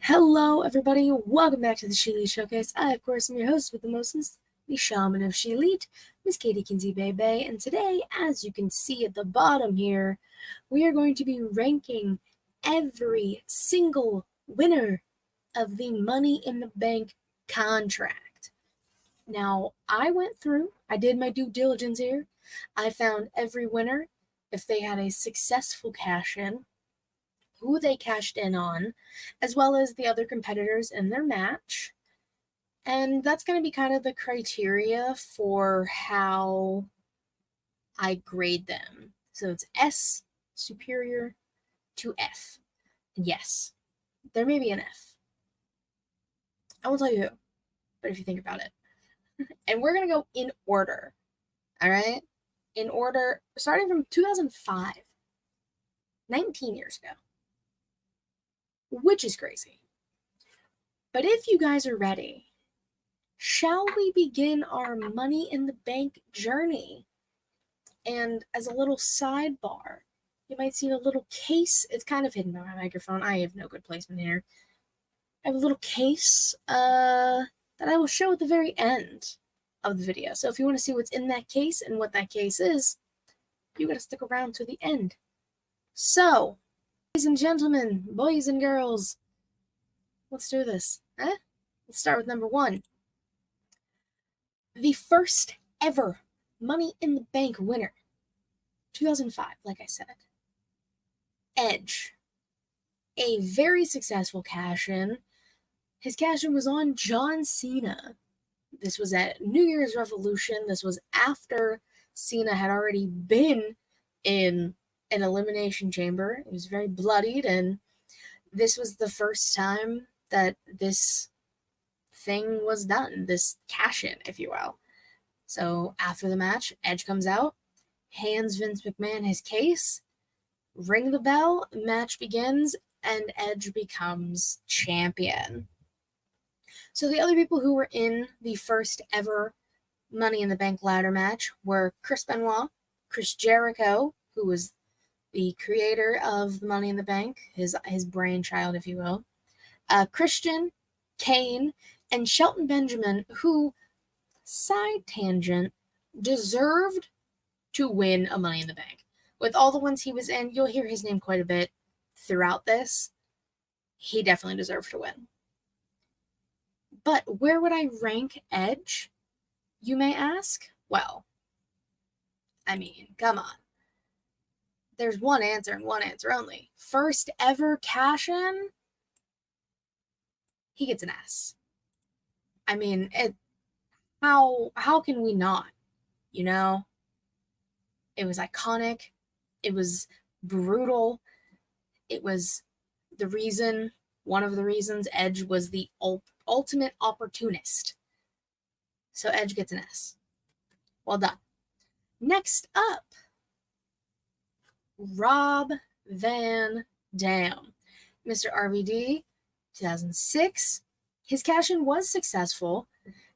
Hello, everybody. Welcome back to the She Showcase. I, of course, am your host with the mostest, the Shaman of She Miss Katie Kinsey Bebe. And today, as you can see at the bottom here, we are going to be ranking every single winner of the Money in the Bank contract. Now, I did my due diligence here. I found every winner, if they had a successful cash-in, who they cashed in on, as well as the other competitors in their match. And that's going to be kind of the criteria for how I grade them. So it's S superior to F. Yes, there may be an F. I won't tell you who, but if you think about it. And we're going to go in order. All right? In order, starting from 2005, 19 years ago, which is crazy. But if you guys are ready, shall we begin our Money in the Bank journey? And as a little sidebar, you might see a little case. It's kind of hidden by my microphone. I have no good placement here. I have a little case that I will show at the very end of the video. So if you want to see what's in that case and what that case is, you got to stick around to the end. So, ladies and gentlemen, boys and girls, let's do this. Let's start with number one. The first ever Money in the Bank winner, 2005, like I said. Edge. A very successful cash-in. His cash-in was on John Cena. This was at New Year's Revolution. This was after Cena had already been in an elimination chamber. It was very bloodied, and this was the first time that this thing was done, this cash-in, if you will. So after the match, Edge comes out, hands Vince McMahon his case, ring the bell, match begins, and Edge becomes champion. So the other people who were in the first ever Money in the Bank ladder match were Chris Benoit, Chris Jericho, who was the creator of the Money in the Bank, his brainchild, if you will, Christian, Kane, and Shelton Benjamin, who, side tangent, deserved to win a Money in the Bank. With all the ones he was in, you'll hear his name quite a bit throughout this. He definitely deserved to win. But where would I rank Edge, you may ask? Well, I mean, come on. There's one answer and one answer only. First ever cash-in, he gets an S. I mean, how can we not? You know? It was iconic. It was brutal. It was one of the reasons Edge was the ultimate opportunist. So Edge gets an S. Well done. Next up, Rob Van Dam. Mr. RVD, 2006. His cash-in was successful,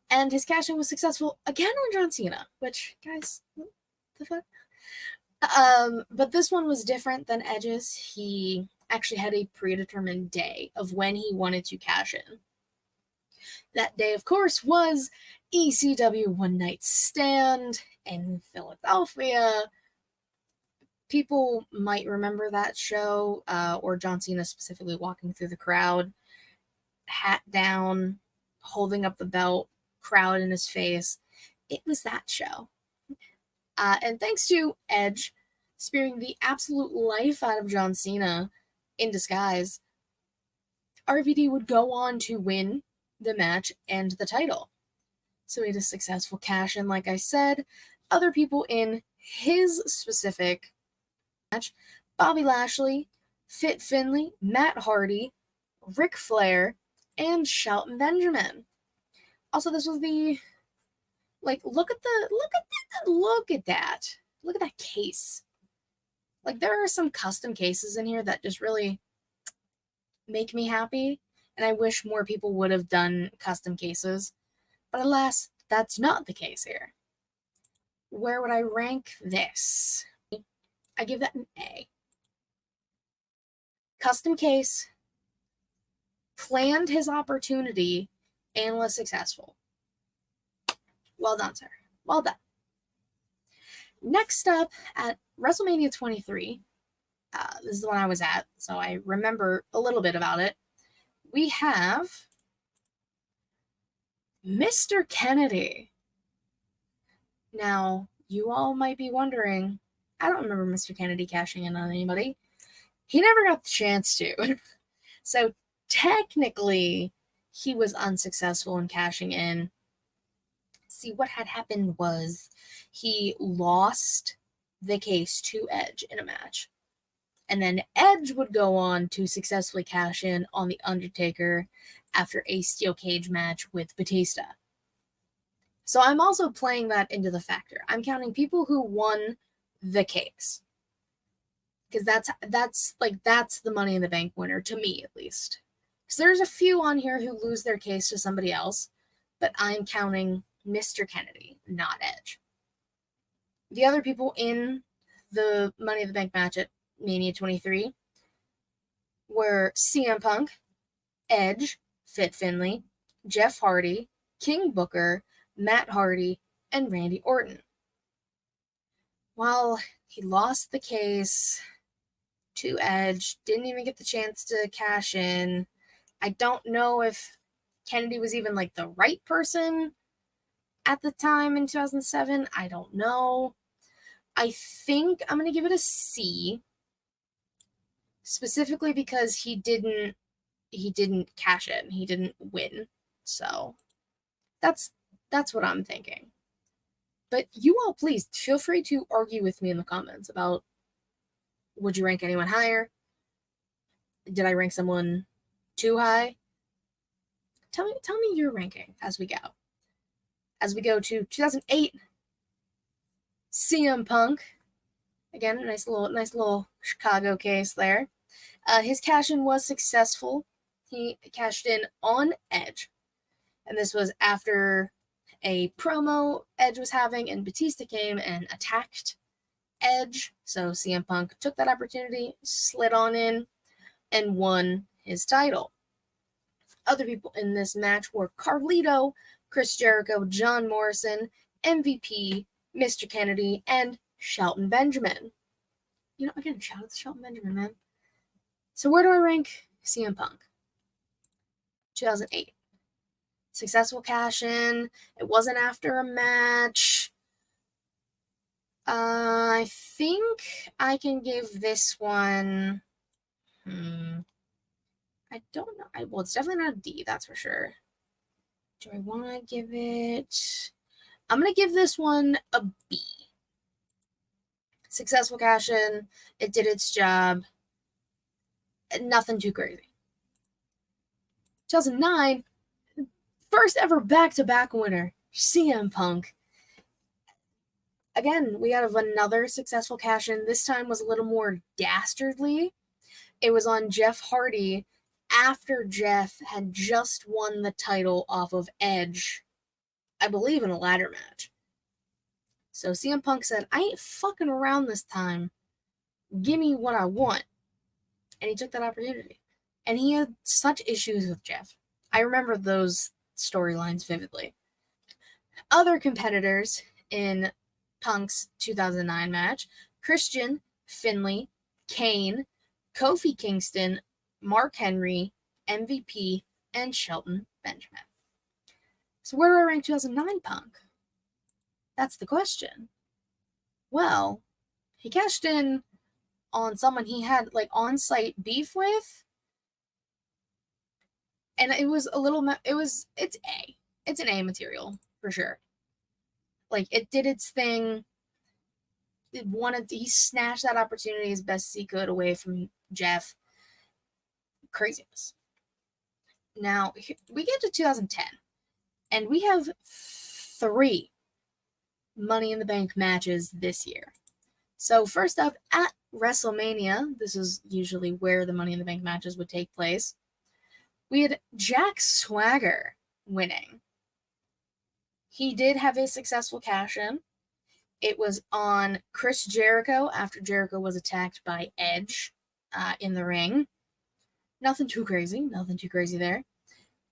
and his cash-in was successful again on John Cena, which, guys, what the fuck? But this one was different than Edge's. He actually had a predetermined day of when he wanted to cash in. That day, of course, was ECW One Night Stand in Philadelphia. People might remember that show, or John Cena specifically walking through the crowd, hat down, holding up the belt, crowd in his face. It was that show. And thanks to Edge spearing the absolute life out of John Cena in disguise, RVD would go on to win the match and the title. So he had a successful cash-in, like I said. Other people in his specific match: Bobby Lashley, Fit Finlay, Matt Hardy, Ric Flair, and Shelton Benjamin. Also, this was the look at that case. Like, there are some custom cases in here that just really make me happy, and I wish more people would have done custom cases. But alas, that's not the case here. Where would I rank this? I give that an A. Custom case, planned his opportunity and was successful. Well done, sir. Well done. Next up, at WrestleMania 23, this is the one I was at, so I remember a little bit about it. We have Mr. Kennedy. Now, you all might be wondering, I don't remember Mr. Kennedy cashing in on anybody. He never got the chance to. So technically, he was unsuccessful in cashing in. See, what had happened was he lost the case to Edge in a match. And then Edge would go on to successfully cash in on The Undertaker after a steel cage match with Batista. So I'm also playing that into the factor. I'm counting people who won the case. Because that's the Money in the Bank winner, to me at least. Because there's a few on here who lose their case to somebody else, but I'm counting Mr. Kennedy, not Edge. The other people in the Money in the Bank match at Mania 23 were CM Punk, Edge, Fit Finlay, Jeff Hardy, King Booker, Matt Hardy, and Randy Orton. While he lost the case to Edge, didn't even get the chance to cash in, I don't know if Kennedy was even like the right person at the time in 2007. I don't know. I think I'm going to give it a C, specifically because he didn't cash in. He didn't win. So that's what I'm thinking. But you all, please feel free to argue with me in the comments about, would you rank anyone higher? Did I rank someone too high? Tell me your ranking as we go. As we go to 2008, CM Punk. Again, a nice little Chicago case there. His cash-in was successful. He cashed in on Edge. And this was after a promo Edge was having, and Batista came and attacked Edge. So CM Punk took that opportunity, slid on in, and won his title. Other people in this match were Carlito, Chris Jericho, John Morrison, MVP, Mr. Kennedy, and Shelton Benjamin. You know, again, shout out to Shelton Benjamin, man. So where do I rank CM Punk? 2008. Successful cash-in. It wasn't after a match. I think I can give this one... I don't know. Well, it's definitely not a D, that's for sure. Do I want to give it... I'm going to give this one a B. Successful cash-in. It did its job. Nothing too crazy. 2009, first ever back-to-back winner, CM Punk. Again, we have another successful cash-in. This time was a little more dastardly. It was on Jeff Hardy after Jeff had just won the title off of Edge, I believe in a ladder match. So CM Punk said, I ain't fucking around this time. Give me what I want. And he took that opportunity. And he had such issues with Jeff. I remember those storylines vividly. Other competitors in Punk's 2009 match: Christian, Finlay, Kane, Kofi Kingston, Mark Henry, MVP, and Shelton Benjamin. So where do I rank 2009 Punk? That's the question. Well, he cashed in on someone he had like on-site beef with, and it was a little. It's A. It's an A material for sure. Like, it did its thing. He snatched that opportunity as best as he could away from Jeff. Craziness. Now, we get to 2010, and we have 3 Money in the Bank matches this year. So, first up, at WrestleMania, this is usually where the Money in the Bank matches would take place, we had Jack Swagger winning. He did have a successful cash-in. It was on Chris Jericho after Jericho was attacked by Edge in the ring. Nothing too crazy there.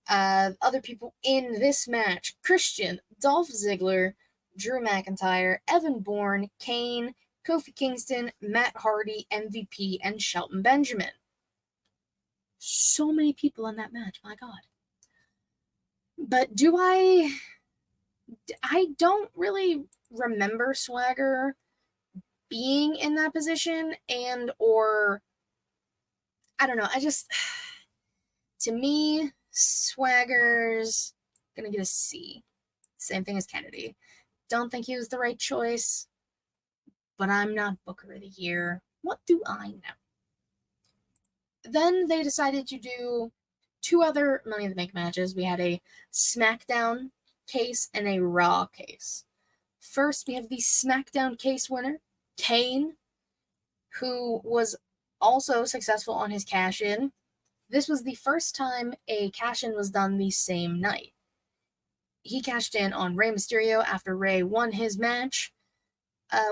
Other people in this match: Christian, Dolph Ziggler, Drew McIntyre, Evan Bourne, Kane, Kofi Kingston, Matt Hardy, MVP, and Shelton Benjamin. So many people in that match, my God. But I don't really remember Swagger being in that position, and or I don't know. To me, Swagger's gonna get a C. Same thing as Kennedy. Don't think he was the right choice, but I'm not Booker of the Year. What do I know? Then they decided to do two other Money in the Bank matches. We had a SmackDown case and a Raw case. First, we have the SmackDown case winner, Kane, who was also successful on his cash-in. This was the first time a cash-in was done the same night. He cashed in on Rey Mysterio after Rey won his match,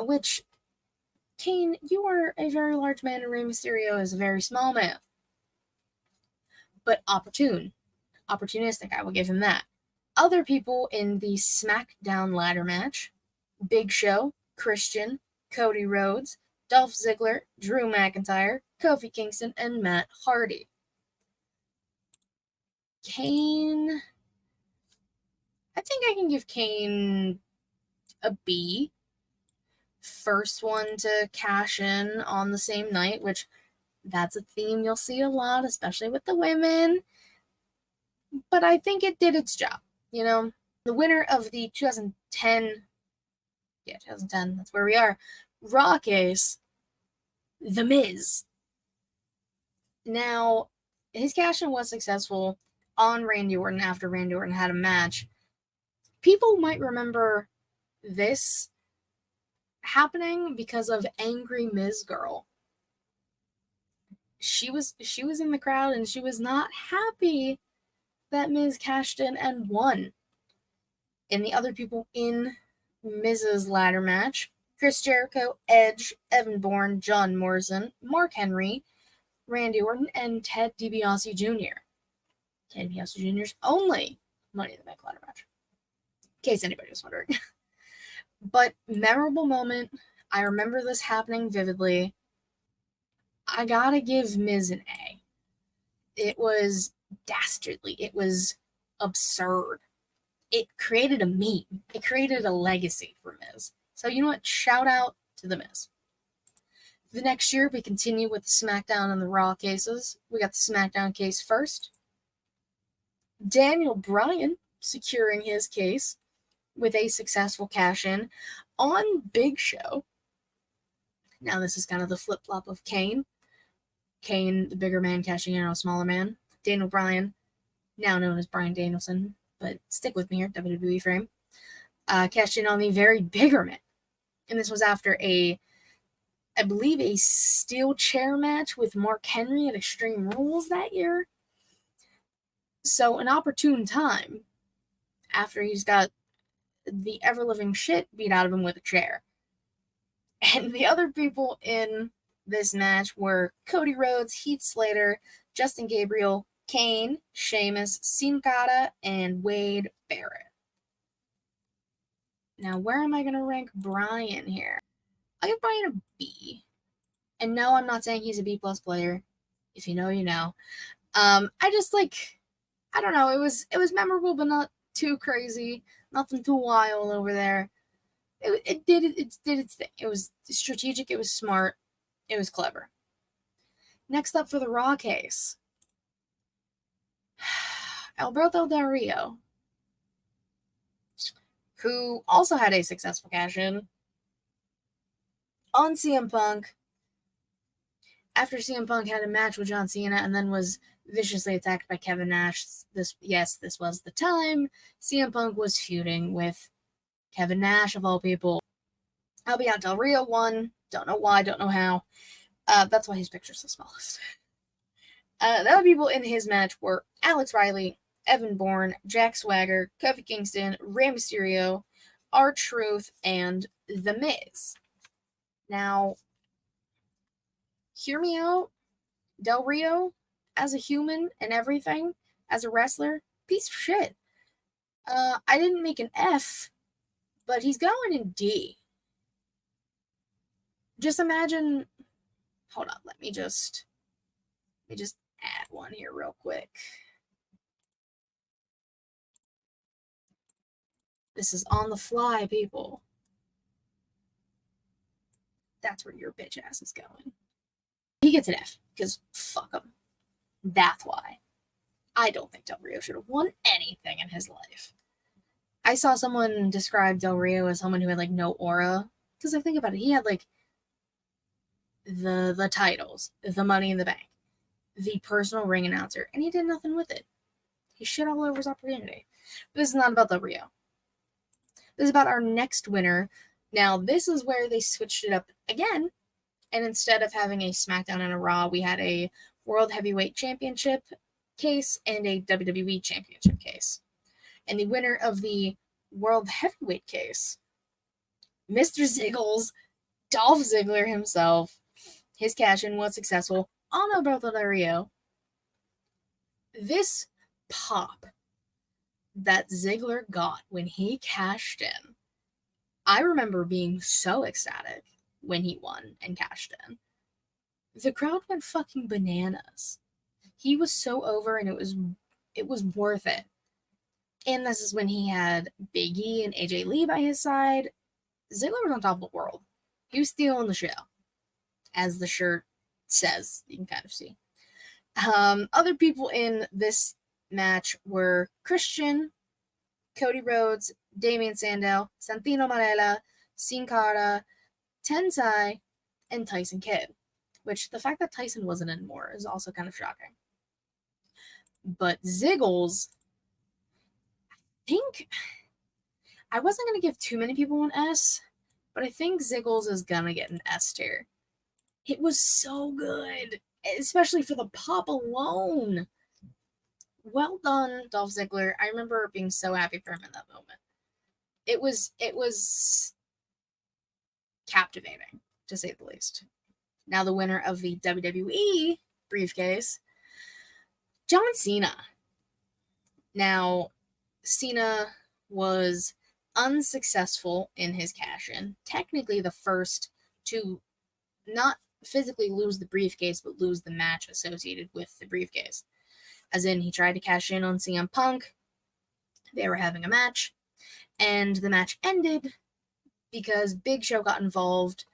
which, Kane, you are a very large man and Rey Mysterio is a very small man. But opportunistic, I will give him that. Other people in the SmackDown ladder match: Big Show, Christian, Cody Rhodes, Dolph Ziggler, Drew McIntyre, Kofi Kingston, and Matt Hardy. Kane, I think I can give Kane a B. First one to cash in on the same night, which that's a theme you'll see a lot, especially with the women. But I think it did its job, you know? The winner of the 2010, that's where we are, Raw case, The Miz. Now, his cash-in was successful on Randy Orton after Randy Orton had a match. People might remember this happening because of Angry Miz Girl. She was in the crowd and she was not happy that Miz cashed in and won. And the other people in Miz's ladder match: Chris Jericho, Edge, Evan Bourne, John Morrison, Mark Henry, Randy Orton, and Ted DiBiase Jr. Ted DiBiase Jr.'s only Money in the Bank ladder match, in case anybody was wondering. But memorable moment. I remember this happening vividly. I gotta give Miz an A. It was dastardly. It was absurd. It created a meme. It created a legacy for Miz. So you know what? Shout out to The Miz. The next year, we continue with the SmackDown and the Raw cases. We got the SmackDown case first. Daniel Bryan securing his case with a successful cash-in on Big Show. Now this is kind of the flip-flop of Kane. Kane, the bigger man, cashing in on a smaller man. Daniel Bryan, now known as Bryan Danielson, but stick with me here, WWE frame, cashed in on the very bigger man. And this was after I believe a steel chair match with Mark Henry at Extreme Rules that year. So an opportune time after he's got the ever-living shit beat out of him with a chair. And the other people in this match were Cody Rhodes, Heath Slater, Justin Gabriel, Kane, Sheamus, Sin Cara, and Wade Barrett. Now, where am I going to rank Bryan here? I'll give Bryan a B. And no, I'm not saying he's a B+ player. If you know, you know. I don't know. It was memorable, but not too crazy. Nothing too wild over there. It did its thing. It was strategic. It was smart. It was clever. Next up for the Raw case, Alberto Del Rio, who also had a successful cash-in on CM Punk after CM Punk had a match with John Cena and then was viciously attacked by Kevin Nash. This was the time CM Punk was feuding with Kevin Nash, of all people. Alberto Del Rio won. Don't know why, don't know how. That's why his picture's the smallest. The other people in his match were Alex Riley, Evan Bourne, Jack Swagger, Kofi Kingston, Rey Mysterio, R-Truth, and The Miz. Now, hear me out. Del Rio, as a human and everything, as a wrestler, piece of shit. I didn't make an F, but he's going in D. Just imagine. Hold on, let me just add one here real quick. This is on the fly, people. That's where your bitch ass is going. He gets an F, because fuck him. That's why. I don't think Del Rio should have won anything in his life. I saw someone describe Del Rio as someone who had, like, no aura. Because I think about it, he had, like, the titles, the Money in the Bank, the personal ring announcer, and he did nothing with it. He shit all over his opportunity. But this is not about Del Rio. This is about our next winner. Now, this is where they switched it up again, and instead of having a SmackDown and a Raw, we had a World Heavyweight Championship case and a WWE Championship case. And the winner of the World Heavyweight case, Mr. Ziggles, Dolph Ziggler himself, his cash-in was successful on Alberto Del Rio. This pop that Ziggler got when he cashed in, I remember being so ecstatic when he won and cashed in. The crowd went fucking bananas. He was so over, and it was worth it. And this is when he had Big E and AJ Lee by his side. Ziggler was on top of the world. He was stealing the show, as the shirt says. You can kind of see. Other people in this match were Christian, Cody Rhodes, Damian Sandow, Santino Marella, Sin Cara, Tensai, and Tyson Kidd. Which, the fact that Tyson wasn't in more is also kind of shocking. But Ziggles, I wasn't going to give too many people an S, but I think Ziggles is going to get an S tier. It was so good, especially for the pop alone. Well done, Dolph Ziggler. I remember being so happy for him in that moment. It was captivating, to say the least. Now the winner of the WWE briefcase, John Cena. Now, Cena was unsuccessful in his cash-in. Technically the first to not physically lose the briefcase, but lose the match associated with the briefcase. As in, he tried to cash in on CM Punk. They were having a match, and the match ended because Big Show got involved,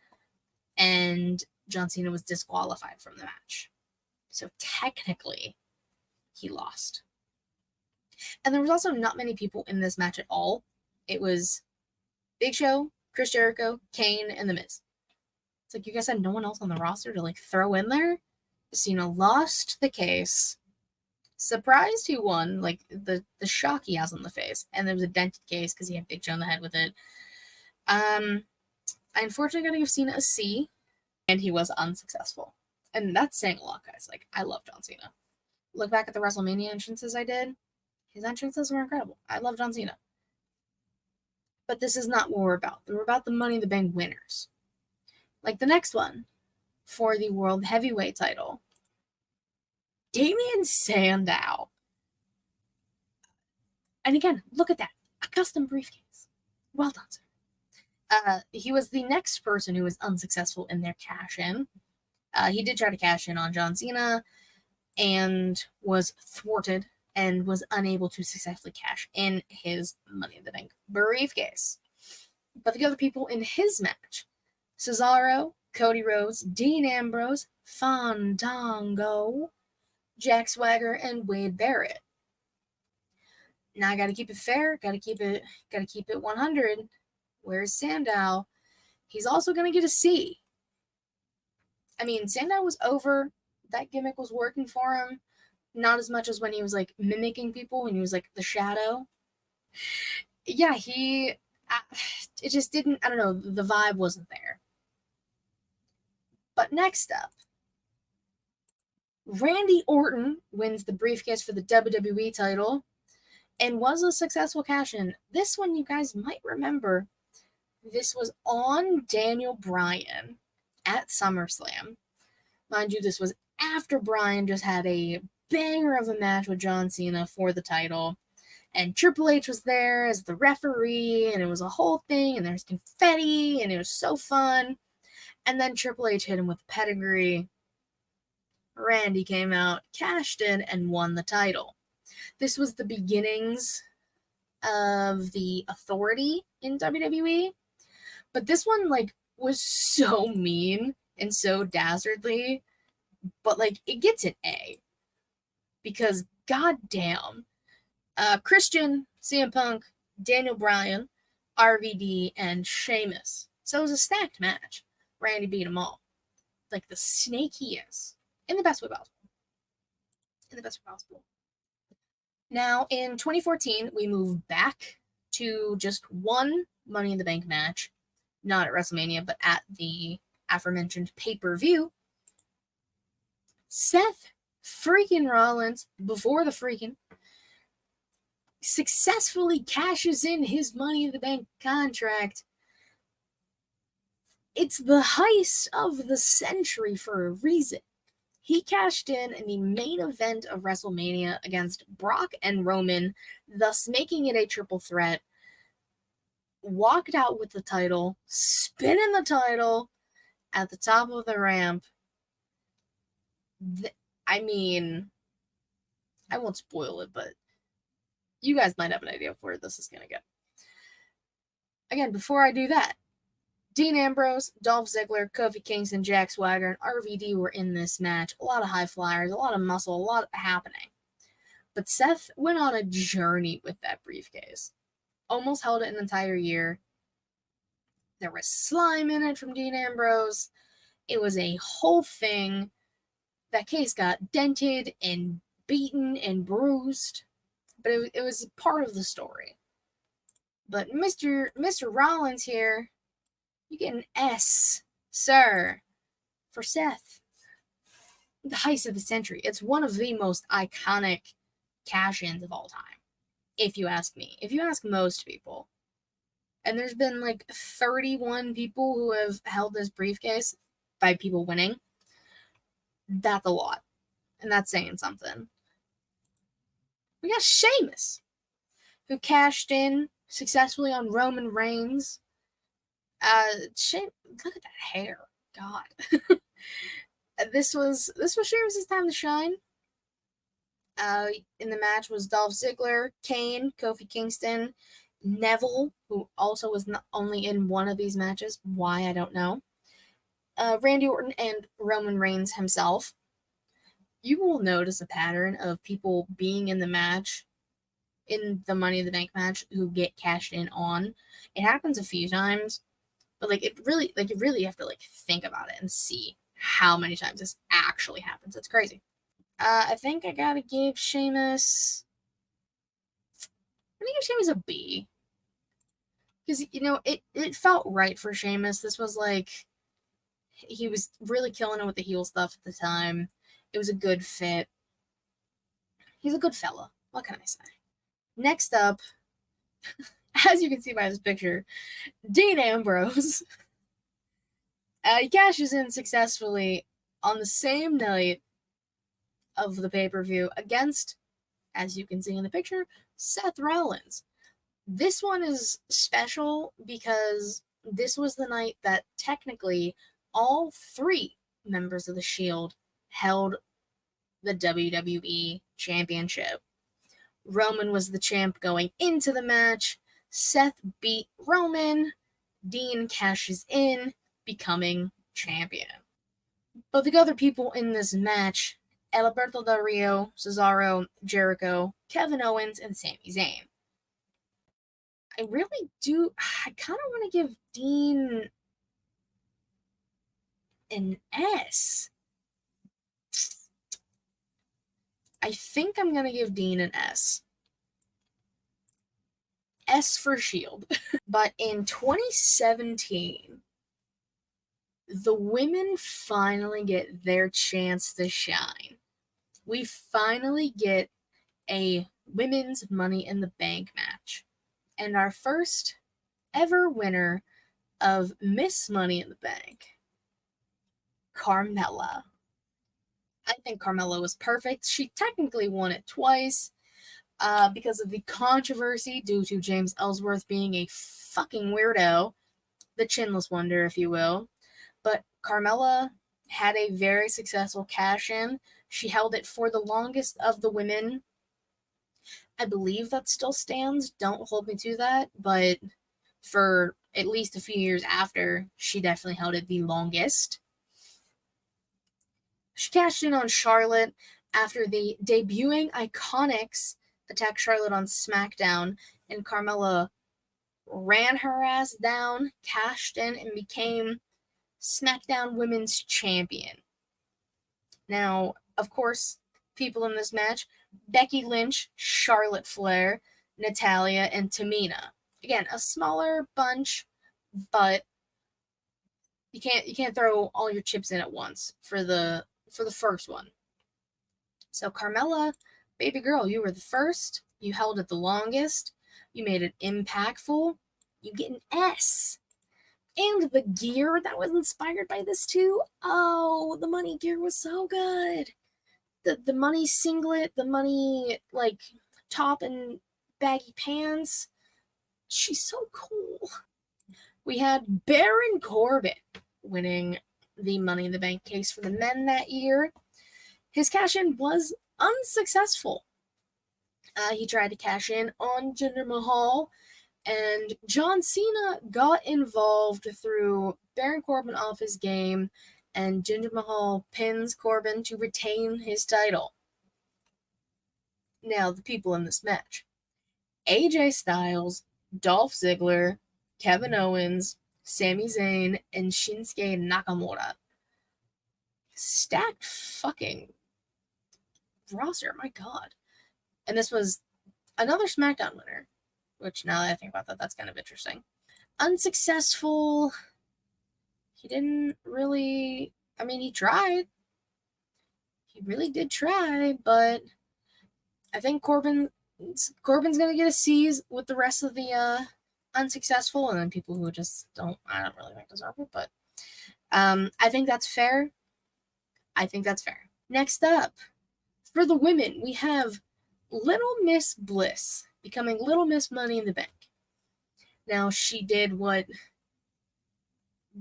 and John Cena was disqualified from the match. So technically, he lost. And there was also not many people in this match at all. It was Big Show, Chris Jericho, Kane, and The Miz. It's like, you guys had no one else on the roster to, like, throw in there? Cena lost the case. Surprised he won, like, the shock he has on the face. And there was a dented case because he had Big Show in the head with it. I unfortunately got to give Cena a C, and he was unsuccessful. And that's saying a lot, guys. Like, I love John Cena. Look back at the WrestleMania entrances I did. His entrances were incredible. I love John Cena. But this is not what we're about. We're about the Money in the Bank winners. Like the next one for the World Heavyweight title, Damian Sandow. And again, look at that. A custom briefcase. Well done, sir. He was the next person who was unsuccessful in their cash-in. He did try to cash in on John Cena and was thwarted and was unable to successfully cash in his Money in the Bank briefcase. But the other people in his match, Cesaro, Cody Rhodes, Dean Ambrose, Fandango, Jack Swagger, and Wade Barrett. Now I gotta keep it fair, gotta keep it 100. Where's Sandow? He's also gonna get a C. I mean, Sandow was over. That gimmick was working for him. Not as much as when he was, like, mimicking people, when he was, like, the Shadow. Yeah, it just didn't, I don't know, the vibe wasn't there. But next up, Randy Orton wins the briefcase for the WWE title and was a successful cash-in. This one, you guys might remember, this was on Daniel Bryan at SummerSlam. Mind you, this was after Bryan just had a banger of a match with John Cena for the title. And Triple H was there as the referee, and it was a whole thing, and there's confetti, and it was so fun. And then Triple H hit him with pedigree. Randy came out, cashed in, and won the title. This was the beginnings of the Authority in WWE. But this one, like, was so mean and so dastardly. But, like, it gets an A. Because, goddamn, Christian, CM Punk, Daniel Bryan, RVD, and Sheamus. So it was a stacked match. Randy beat them all. Like the snake he is. In the best way possible. In the best way possible. Now, in 2014, we move back to just one Money in the Bank match. Not at WrestleMania, but at the aforementioned pay-per-view. Seth freaking Rollins, before the freaking, successfully cashes in his Money in the Bank contract. It's the heist of the century for a reason. He cashed in the main event of WrestleMania against Brock and Roman, thus making it a triple threat. Walked out with the title, spinning the title at the top of the ramp. I mean, I won't spoil it, but you guys might have an idea of where this is going to go. Again, before I do that, Dean Ambrose, Dolph Ziggler, Kofi Kingston, Jack Swagger, and RVD were in this match. A lot of high flyers, a lot of muscle, a lot happening. But Seth went on a journey with that briefcase. Almost held it an entire year. There was slime in it from Dean Ambrose. It was a whole thing. That case got dented and beaten and bruised. But it was part of the story. But Mr. Rollins here, you get an S, sir, for Seth. The heist of the century. It's one of the most iconic cash-ins of all time, if you ask me. If you ask most people. And there's been like 31 people who have held this briefcase by people winning. That's a lot. And that's saying something. We got Sheamus, who cashed in successfully on Roman Reigns. Look at that hair. God. This was Sheamus' time to shine. In the match was Dolph Ziggler, Kane, Kofi Kingston, Neville, who also was not only in one of these matches. Why, I don't know. Randy Orton and Roman Reigns himself. You will notice a pattern of people being in the match, in the Money in the Bank match, who get cashed in on. It happens a few times, but you really have to think about it and see how many times this actually happens. It's crazy. I think I gotta give Sheamus. I'm gonna give Sheamus a B. Because, it felt right for Sheamus. This was he was really killing it with the heel stuff at the time. It was a good fit. He's a good fella. What can I say? Next up, as you can see by this picture, Dean Ambrose. He cashes in successfully on the same night of the pay-per-view against, as you can see in the picture, Seth Rollins. This one is special because this was the night that technically all three members of the Shield held the WWE Championship. Roman was the champ going into the match. Seth beat Roman. Dean cashes in, becoming champion. But the other people in this match, Alberto Del Rio, Cesaro, Jericho, Kevin Owens, and Sami Zayn. I kind of want to give Dean an S. I think I'm going to give Dean an S. S for Shield. But in 2017, the women finally get their chance to shine. We finally get a women's Money in the Bank match. And our first ever winner of Miss Money in the Bank, Carmella. I think Carmella was perfect. She technically won it twice because of the controversy due to James Ellsworth being a fucking weirdo, the chinless wonder, if you will. But Carmella had a very successful cash-in. She held it for the longest of the women. I believe that still stands. Don't hold me to that, but for at least a few years after, she definitely held it the longest. She cashed in on Charlotte after the debuting Iconics attacked Charlotte on SmackDown, and Carmella ran her ass down, cashed in, and became SmackDown Women's Champion. Now, of course, people in this match: Becky Lynch, Charlotte Flair, Natalya, and Tamina. Again, a smaller bunch, but you can't throw all your chips in at once for the first one. So Carmella, baby girl, you were the first. You held it the longest. You made it impactful. You get an S. And the gear that was inspired by this too. Oh, the money gear was so good. The money singlet, the money like top and baggy pants. She's so cool. We had Baron Corbin winning the Money in the Bank case for the men that year. His cash-in was unsuccessful. He tried to cash in on Jinder Mahal, and John Cena got involved through Baron Corbin off his game, and Jinder Mahal pins Corbin to retain his title. Now, the people in this match: AJ Styles, Dolph Ziggler, Kevin Owens, Sami Zayn, and Shinsuke Nakamura. Stacked fucking roster, my god. And this was another SmackDown winner, which now that I think about that, that's kind of interesting. Unsuccessful. He didn't really, I mean, he tried. He really did try, but I think Corbin's going to get a C's with the rest of the unsuccessful, and then people who just I don't really think deserve it, but I think that's fair. Next up, for the women, we have Little Miss Bliss becoming Little Miss Money in the Bank. Now, she did what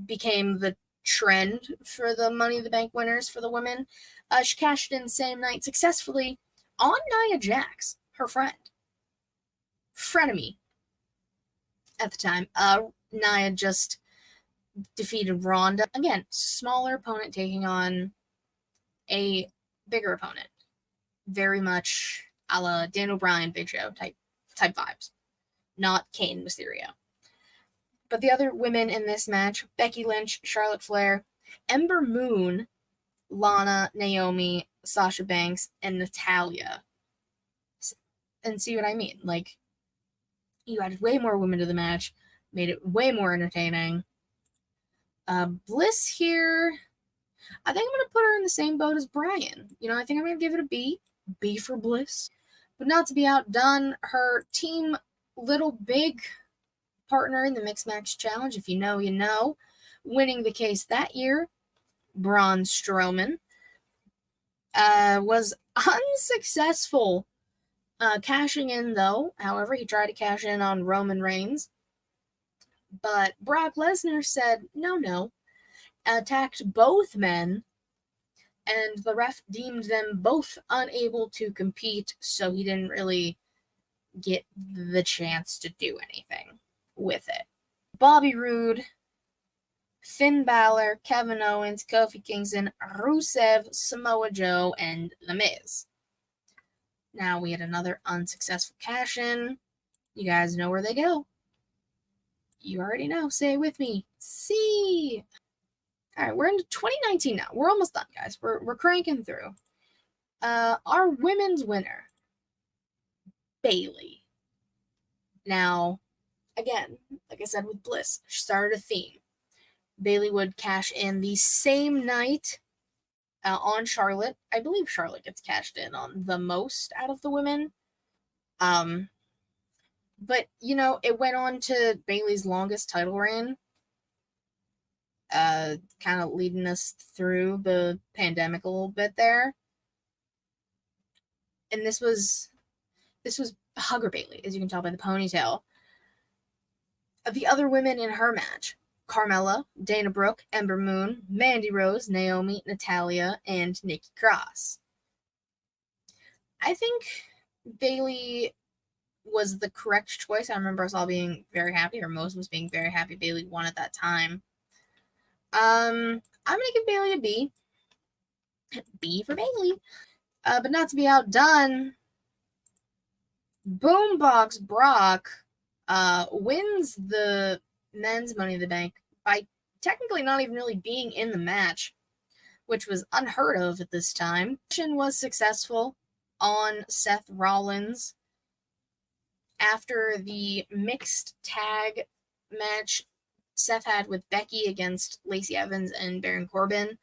became the trend for the Money in the Bank winners for the women. She cashed in the same night successfully on Nia Jax, her friend. Frenemy at the time. Nia just defeated Ronda. Again, smaller opponent taking on a bigger opponent. Very much a la Daniel Bryan, Big Show type vibes. Not Kane Mysterio. But the other women in this match: Becky Lynch, Charlotte Flair, Ember Moon, Lana, Naomi, Sasha Banks, and Natalya. And see what I mean? Like, you added way more women to the match, made it way more entertaining. Bliss here, I think I'm going to put her in the same boat as Bryan. I think I'm going to give it a B. B for Bliss. But not to be outdone, her team Little Big partner in the Mixed Match Challenge, if you know, you know, winning the case that year, Braun Strowman, was unsuccessful cashing in, though. However, he tried to cash in on Roman Reigns. But Brock Lesnar said, no, attacked both men, and the ref deemed them both unable to compete, so he didn't really get the chance to do anything with it. Bobby Roode, Finn Balor, Kevin Owens, Kofi Kingston, Rusev, Samoa Joe, and The Miz. Now we had another unsuccessful cash-in. You guys know where they go. You already know. Say it with me. C. All right, we're into 2019 now. We're almost done, guys. We're cranking through. Our women's winner, Bayley. Now, again, like I said with Bliss, she started a theme. Bayley would cash in the same night on Charlotte. I believe Charlotte gets cashed in on the most out of the women. But, it went on to Bayley's longest title reign. kind of leading us through the pandemic a little bit there. And this was Hugger Bailey, as you can tell by the ponytail. The other women in her match: Carmella, Dana Brooke, Ember Moon, Mandy Rose, Naomi, Natalya, and Nikki Cross. I think Bailey was the correct choice. I remember us all being very happy, or most of us being very happy Bailey won at that time. I'm gonna give Bailey a B. B for Bailey. But not to be outdone, Boombox Brock wins the men's Money in the Bank by technically not even really being in the match, which was unheard of at this time. The mission was successful on Seth Rollins after the mixed tag match Seth had with Becky against Lacey Evans and Baron Corbin.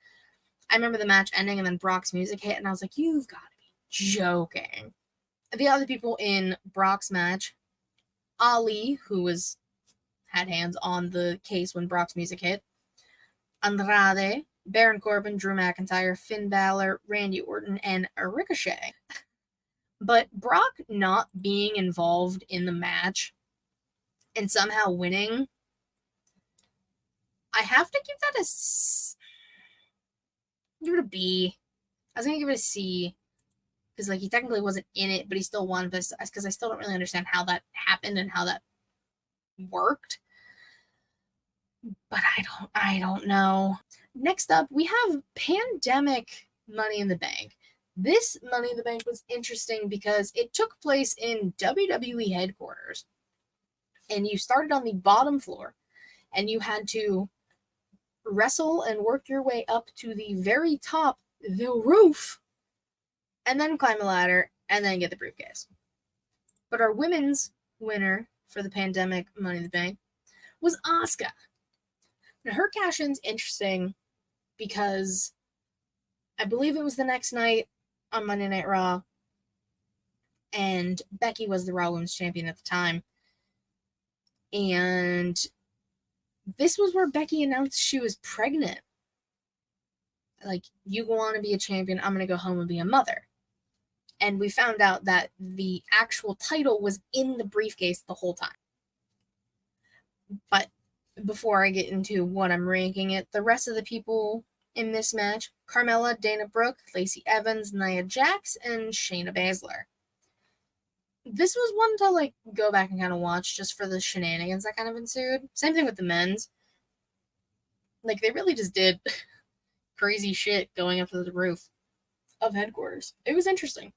I remember the match ending and then Brock's music hit, and I was like, you've got to be joking. The other people in Brock's match: Ali, who had hands on the case when Brock's music hit; Andrade, Baron Corbin, Drew McIntyre, Finn Balor, Randy Orton, and Ricochet. But Brock not being involved in the match and somehow winning, I have to give that give it a B. I was going to give it a C, because he technically wasn't in it, but he still won, because I still don't really understand how that happened and how that worked. But I don't know. Next up, we have Pandemic Money in the Bank. This Money in the Bank was interesting because it took place in WWE headquarters, and you started on the bottom floor, and you had to wrestle and work your way up to the very top, the roof, and then climb a ladder, and then get the briefcase. But our women's winner for the Pandemic Money in the Bank was Asuka. Now, her cash-in's interesting because I believe it was the next night on Monday Night Raw, and Becky was the Raw Women's Champion at the time. And this was where Becky announced she was pregnant. You want to be a champion, I'm going to go home and be a mother. And we found out that the actual title was in the briefcase the whole time. But before I get into what I'm ranking it, the rest of the people in this match: Carmella, Dana Brooke, Lacey Evans, Nia Jax, and Shayna Baszler. This was one to go back and kind of watch just for the shenanigans that kind of ensued. Same thing with the men's. They really just did crazy shit going up to the roof of headquarters. It was interesting.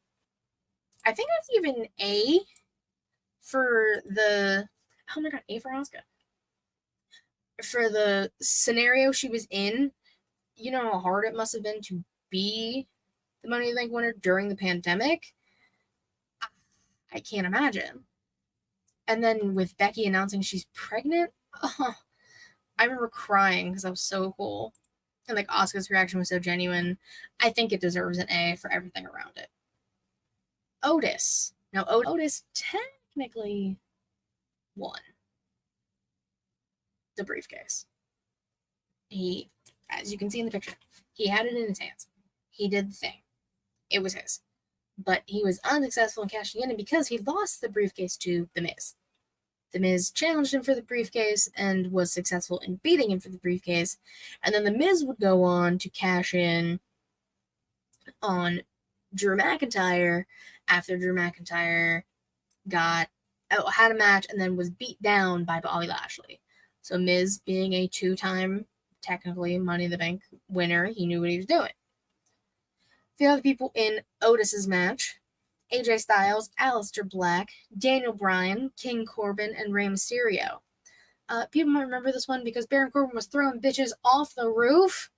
I think I was given A for the... Oh my god, A for Asuka. For the scenario she was in. You know how hard it must have been to be the Money in the Bank winner during the pandemic? I can't imagine. And then with Becky announcing she's pregnant, I remember crying because that was so cool. And Asuka's reaction was so genuine. I think it deserves an A for everything around it. Otis. Now, Otis technically won the briefcase. He, as you can see in the picture, he had it in his hands. He did the thing. It was his. But he was unsuccessful in cashing in, and because he lost the briefcase to The Miz. The Miz challenged him for the briefcase and was successful in beating him for the briefcase. And then The Miz would go on to cash in on Drew McIntyre after Drew McIntyre had a match and then was beat down by Bobby Lashley. So Miz, being a two-time, technically, Money in the Bank winner, he knew what he was doing. The other people in Otis's match: AJ Styles, Aleister Black, Daniel Bryan, King Corbin, and Rey Mysterio. People might remember this one because Baron Corbin was throwing bitches off the roof,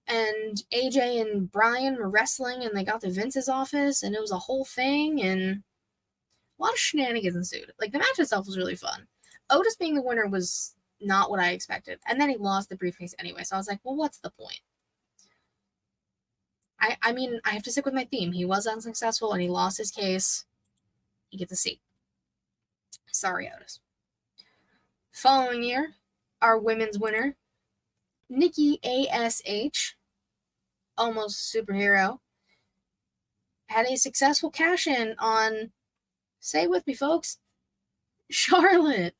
and AJ and Bryan were wrestling, and they got to Vince's office, and it was a whole thing, and a lot of shenanigans ensued. The match itself was really fun. Otis being the winner was not what I expected, and then he lost the briefcase anyway, so I was like, well, what's the point? I mean, I have to stick with my theme. He was unsuccessful, and he lost his case. He gets a C. Sorry, Otis. Following year, our women's winner, Nikki ASH, almost superhero, had a successful cash-in on, say it with me, folks, Charlotte.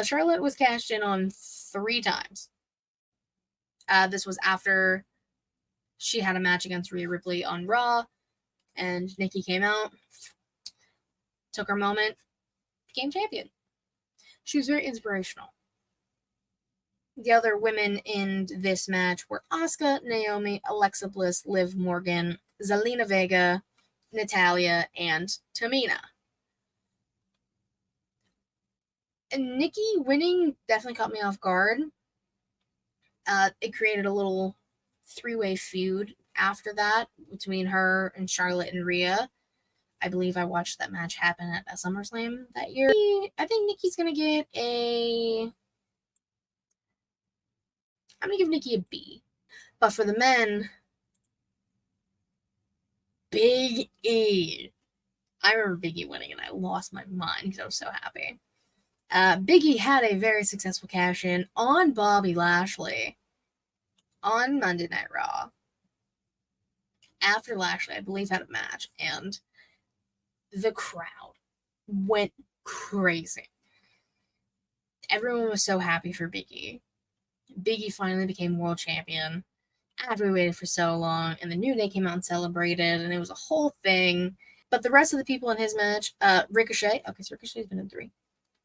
Charlotte was cashed in on 3 times. This was after she had a match against Rhea Ripley on Raw, and Nikki came out, took her moment, became champion. She was very inspirational. The other women in this match were Asuka, Naomi, Alexa Bliss, Liv Morgan, Zelina Vega, Natalya, and Tamina. And Nikki winning definitely caught me off guard. It created a little 3-way feud after that between her and Charlotte and Rhea. I believe I watched that match happen at SummerSlam that year. I think Nikki's going to get I'm going to give Nikki a B. But for the men, Big E. I remember Big E winning and I lost my mind because I was so happy. Big E had a very successful cash-in on Bobby Lashley on Monday Night Raw. After Lashley, I believe, had a match, and the crowd went crazy. Everyone was so happy for Big E. Big E finally became world champion after we waited for so long, and the New Day came out and celebrated, and it was a whole thing. But the rest of the people in his match, Ricochet, okay, so Ricochet's been in 3.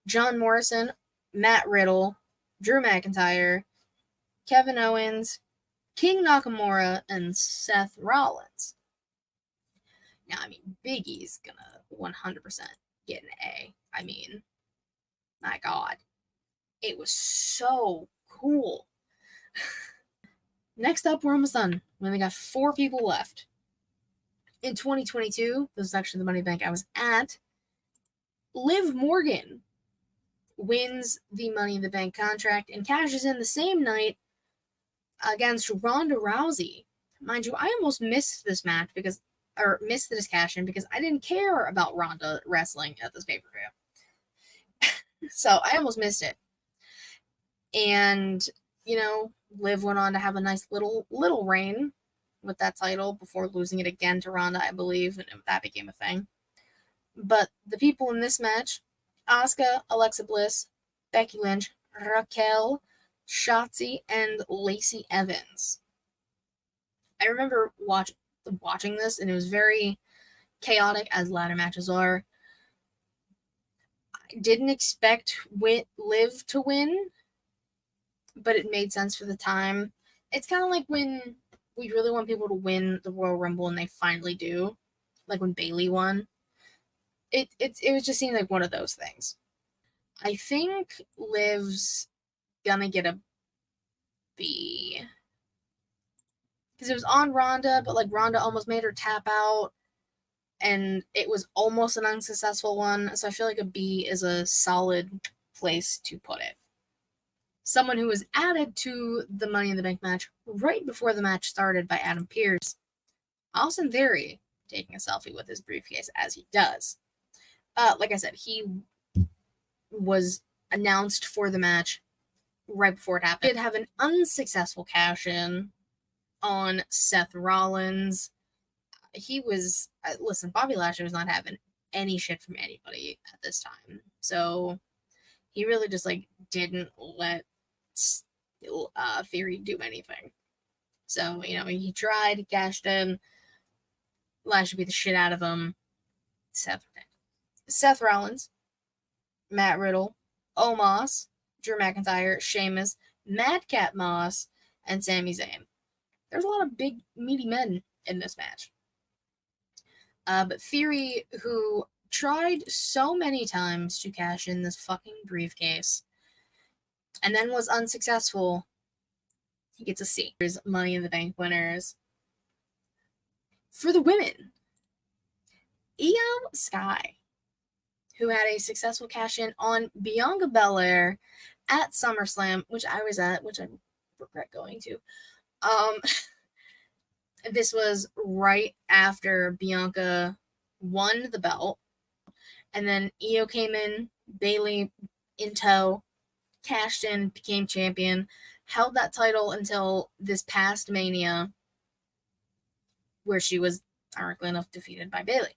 John Morrison, Matt Riddle, Drew McIntyre, Kevin Owens, King Nakamura, and Seth Rollins. Now, I mean, Big E's gonna 100% get an A. I mean, my God. It was so cool. Next up, we're almost done. We only got 4 people left. In 2022, this is actually the Money Bank I was at, Liv Morgan wins the Money in the Bank contract and cashes in the same night against Ronda Rousey. Mind you, I almost missed this match missed this cash-in because I didn't care about Ronda wrestling at this pay-per-view. So I almost missed it. And, Liv went on to have a nice little reign with that title before losing it again to Ronda, I believe, and that became a thing. But the people in this match, Asuka, Alexa Bliss, Becky Lynch, Raquel, Shotzi, and Lacey Evans. I remember watching this, and it was very chaotic, as ladder matches are. I didn't expect Liv to win, but it made sense for the time. It's kind of like when we really want people to win the Royal Rumble and they finally do, like when Bayley won. It was just seemed like one of those things. I think Liv's gonna get a B. Because it was on Ronda, but Ronda almost made her tap out, and it was almost an unsuccessful one, so I feel like a B is a solid place to put it. Someone who was added to the Money in the Bank match right before the match started by Adam Pearce, Austin Theory, taking a selfie with his briefcase as he does. Like I said, he was announced for the match right before it happened. He did have an unsuccessful cash-in on Seth Rollins. He was, listen, Bobby Lashley was not having any shit from anybody at this time. So he really just didn't let Theory do anything. So, he tried, he cashed in. Lashley beat the shit out of him. Seth Rollins, Matt Riddle, Omos, Drew McIntyre, Sheamus, Madcap Moss, and Sami Zayn. There's a lot of big, meaty men in this match. But Theory, who tried so many times to cash in this fucking briefcase and then was unsuccessful, he gets a C. There's Money in the Bank winners. For the women, Io Sky, who had a successful cash-in on Bianca Belair at SummerSlam, which I was at, which I regret going to. This was right after Bianca won the belt, and then Io came in, Bayley in tow, cashed in, became champion, held that title until this past Mania, where she was, ironically enough, defeated by Bayley.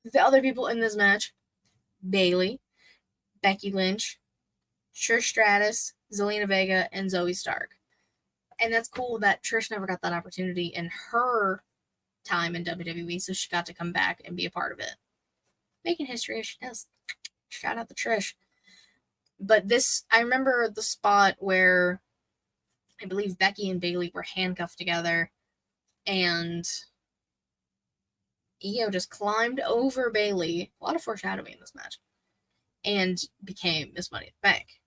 The other people in this match: Bayley, Becky Lynch, Trish Stratus, Zelina Vega, and Zoe Stark. And that's cool that Trish never got that opportunity in her time in WWE, so she got to come back and be a part of it. Making history as she does. Shout out to Trish. But this, I remember the spot where I believe Becky and Bayley were handcuffed together, and Io just climbed over Bayley. A lot of foreshadowing in this match. And became Miss Money in the Bank.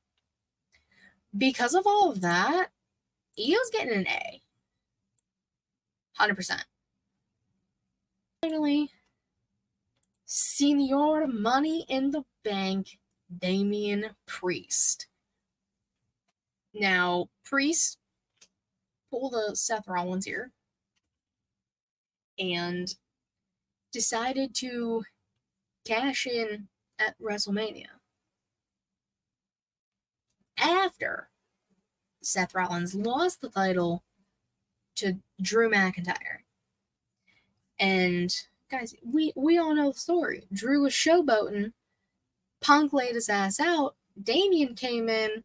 Because of all of that, Io's getting an A. 100%. Finally, Senior Money in the Bank, Damian Priest. Now, Priest pulled a Seth Rollins here and decided to cash in at WrestleMania. After Seth Rollins lost the title to Drew McIntyre. And guys, we all know the story. Drew was showboating. Punk laid his ass out. Damian came in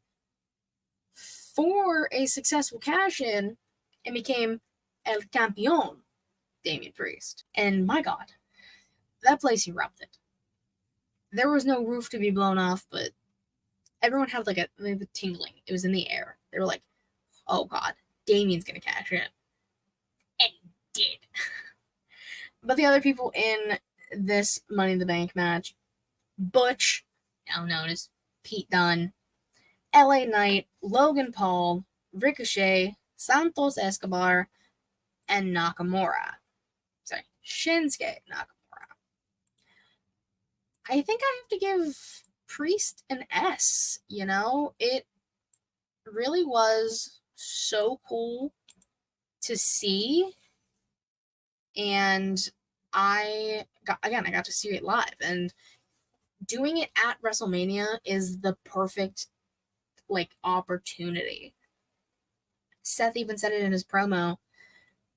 for a successful cash-in and became El Campeón, Damian Priest. And my God, that place erupted. There was no roof to be blown off, but everyone had like a tingling. It was in the air. They were like, oh God, Damian's going to cash in. And he did. But the other people in this Money in the Bank match: Butch, now known as Pete Dunne, LA Knight, Logan Paul, Ricochet, Santos Escobar, and Nakamura. Sorry, Shinsuke Nakamura. I think I have to give Priest an S. You know, it really was so cool to see. And I got to see it live. And doing it at WrestleMania is the perfect, like, opportunity. Seth even said it in his promo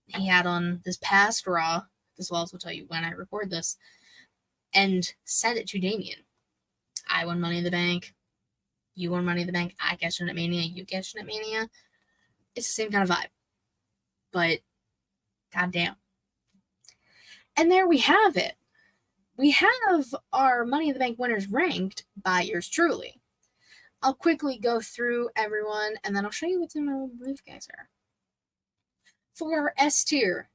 he had on this past Raw. This will also tell you when I record this. And said it to Damian. I won Money in the Bank. You won Money in the Bank. I cashed in at Mania. You cashed in at Mania. It's the same kind of vibe. But, goddamn. And there we have it. We have our Money in the Bank winners ranked by yours truly. I'll quickly go through everyone, and then I'll show you what's in my little briefcase here. For our S tier: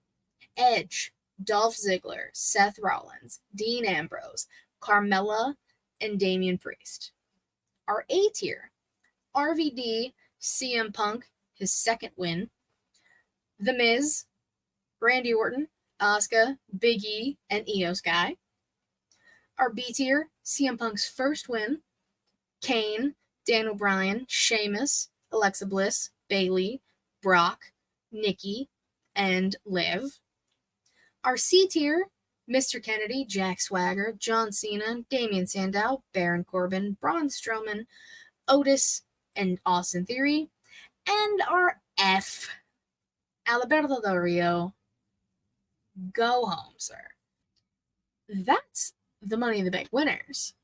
Edge, Dolph Ziggler, Seth Rollins, Dean Ambrose, Carmella, and Damian Priest. Our A tier: RVD, CM Punk, his second win, The Miz, Randy Orton, Asuka, Big E, and Io Sky. Our B tier: CM Punk's first win, Kane, Daniel Bryan, Sheamus, Alexa Bliss, Bayley, Brock, Nikki, and Liv. Our C tier: Mr. Kennedy, Jack Swagger, John Cena, Damian Sandow, Baron Corbin, Braun Strowman, Otis, and Austin Theory. And our F: Alberto Del Rio. Go home, sir. That's the Money in the Bank winners.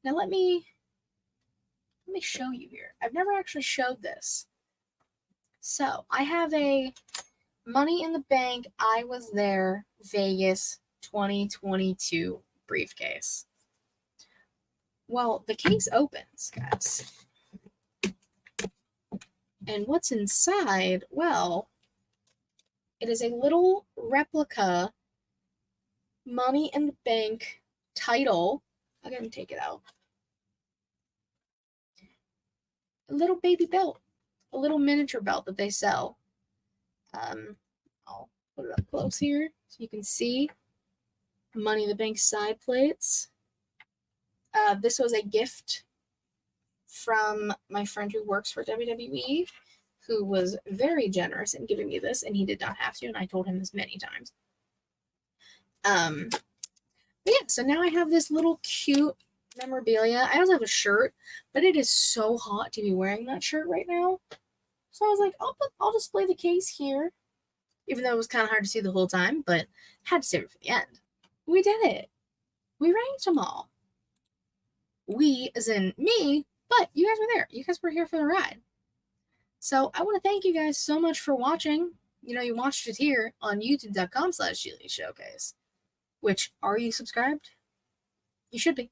Now let me show you here. I've never actually showed this. So I have a Money in the Bank I Was There Vegas 2022 briefcase. Well, the case opens, guys. And what's inside? Well, it is a little replica Money in the Bank title. I'll go ahead and take it out. A little baby belt. A little miniature belt that they sell. I'll put it up close here so you can see Money in the Bank side plates. This was a gift from my friend who works for WWE, who was very generous in giving me this, and he did not have to, and I told him this many times. But yeah, so now I have this little cute memorabilia. I also have a shirt, but it is so hot to be wearing that shirt right now. So I was like, I'll display the case here, even though it was kind of hard to see the whole time, but had to save it for the end. We did it. We ranked them all. We, as in me, but you guys were there. You guys were here for the ride. So I want to thank you guys so much for watching. You know, you watched it here on youtube.com/SheLeeShowcase. Which, are you subscribed? You should be.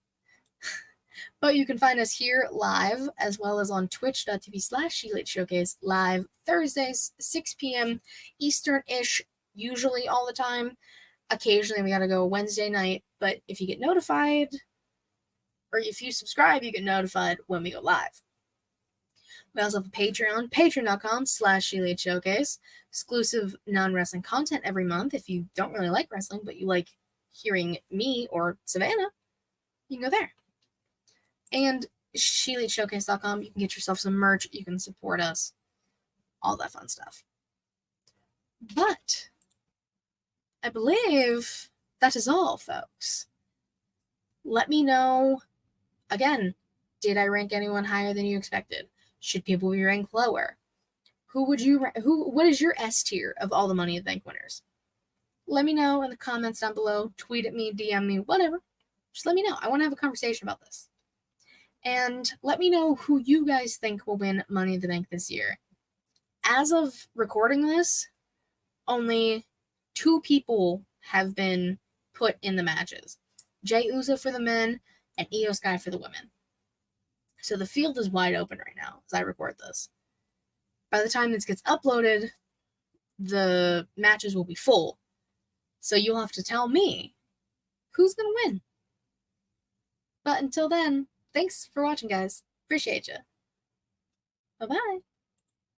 But you can find us here live, as well as on twitch.tv/SheLeeShowcase live Thursdays, 6 p.m. Eastern-ish, usually all the time. Occasionally we gotta go Wednesday night, but if you get notified, or if you subscribe, you get notified when we go live. We also have a Patreon, patreon.com/SheLeeShowcase, exclusive non-wrestling content every month. If you don't really like wrestling, but you like hearing me or Savannah, you can go there. And SheLeeShowcase.com, you can get yourself some merch, you can support us, all that fun stuff. But I believe that is all, folks. Let me know, again, did I rank anyone higher than you expected? Should people be ranked lower? What is your S tier of all the Money in the Bank winners? Let me know in the comments down below. Tweet at me, DM me, whatever. Just let me know. I want to have a conversation about this. And let me know who you guys think will win Money in the Bank this year. As of recording this, only 2 people have been put in the matches. Jey Uso for the men and Io Sky for the women. So the field is wide open right now as I record this. By the time this gets uploaded, the matches will be full. So you'll have to tell me who's going to win. But until then, thanks for watching, guys. Appreciate you. Bye-bye.